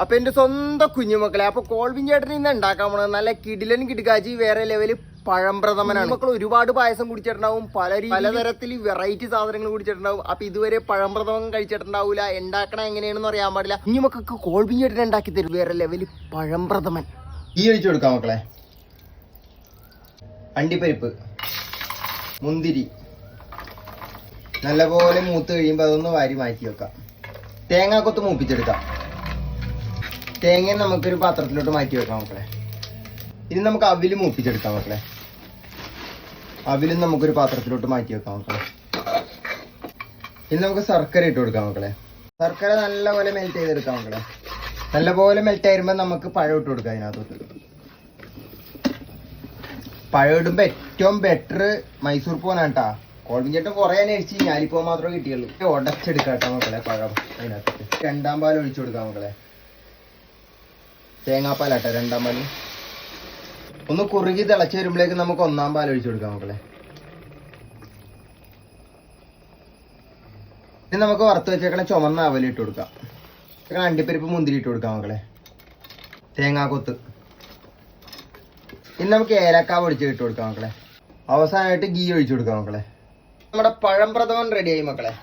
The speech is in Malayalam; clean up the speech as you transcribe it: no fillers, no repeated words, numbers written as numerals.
അപ്പൊ എന്റെ സ്വന്തം കുഞ്ഞുമക്കളെ, അപ്പൊ കോൾവിൻ ചേട്ടൻ ഇന്ന് ഉണ്ടാക്കാൻ പോണത് നല്ല കിടിലൻ കിടുക്കാച്ചി വേറെ ലെവല് പഴംപ്രഥമനാണ്. മക്കൾ ഒരുപാട് പായസം കുടിച്ചിട്ടുണ്ടാവും, പലതരത്തിൽ വെറൈറ്റി സാധനങ്ങൾ കുടിച്ചിട്ടുണ്ടാവും. അപ്പൊ ഇതുവരെ പഴംപ്രഥമം കഴിച്ചിട്ടുണ്ടാവില്ല. ഉണ്ടാക്കണ എങ്ങനെയാണെന്ന് അറിയാൻ പാടില്ല. കുഞ്ഞുമക്കൾക്ക് കോൾവിൻ ചേട്ടൻ ഉണ്ടാക്കി തരും വേറെ ലെവല് പഴംപ്രഥമൻ. ഈ ഒഴിച്ചു കൊടുക്കാം മക്കളെ. അണ്ടിപ്പരിപ്പ്, മുന്തിരി നല്ലപോലെ മൂത്ത് കഴിയുമ്പോൾ അതൊന്ന് വാരി മാറ്റി വെക്കാം. തേങ്ങാക്കൊത്ത് മൂപ്പിച്ചെടുക്കാം. തേങ്ങ നമുക്കൊരു പാത്രത്തിലോട്ട് മാറ്റി വെക്കാം മക്കളെ. ഇനി നമുക്ക് അവില് മൂപ്പിച്ചെടുക്കാം മക്കളെ. അവിലും നമുക്കൊരു പാത്രത്തിലോട്ട് മാറ്റി വെക്കാം മക്കളെ. ഇനി നമുക്ക് ശർക്കര ഇട്ട് കൊടുക്കാം മക്കളെ. ശർക്കര നല്ലപോലെ മെൽറ്റ് ചെയ്തെടുക്കാം മക്കളെ. നല്ലപോലെ മെൽറ്റ് ആയിരുമ്പോൾ നമുക്ക് പഴം ഇട്ട് കൊടുക്കാം. അതിനകത്തോട്ട് പഴം ഇടുമ്പോൾ ഏറ്റവും ബെറ്റർ മൈസൂർ പോനാണ് കേട്ടാ. കോൾവിൻ ചേട്ടൻ കുറേ അന്വേഷിച്ച് ഞാലിപ്പോ മാത്രമേ കിട്ടിയുള്ളൂ. ഉടച്ചെടുക്കാം കേട്ടോ മക്കളെ പഴം. അതിനകത്ത് രണ്ടാം പാൽ ഒഴിച്ചു കൊടുക്കാം മക്കളെ. തേങ്ങാപ്പാലാട്ടെ രണ്ടാം പാല്. ഒന്ന് കുറുകി തിളച്ച് വരുമ്പോഴേക്ക് നമുക്ക് ഒന്നാം പാൽ ഒഴിച്ചു കൊടുക്കാം മക്കളെ. ഇനി നമുക്ക് വറുത്ത് വെച്ചേക്കണ ചുമന്ന അവല് ഇട്ട് കൊടുക്കാം. അണ്ടിപ്പരിപ്പ് മുന്തിരി ഇട്ട് കൊടുക്കാം മക്കളെ. തേങ്ങാക്കൊത്ത്. ഇനി നമുക്ക് ഏലക്ക പൊടിച്ച് ഇട്ട് കൊടുക്കാം മക്കളെ. അവസാനമായിട്ട് ഗീ ഒഴിച്ചു കൊടുക്കാം മക്കളെ. നമ്മുടെ പഴംപ്രഥമൻ റെഡിയായി മക്കളെ.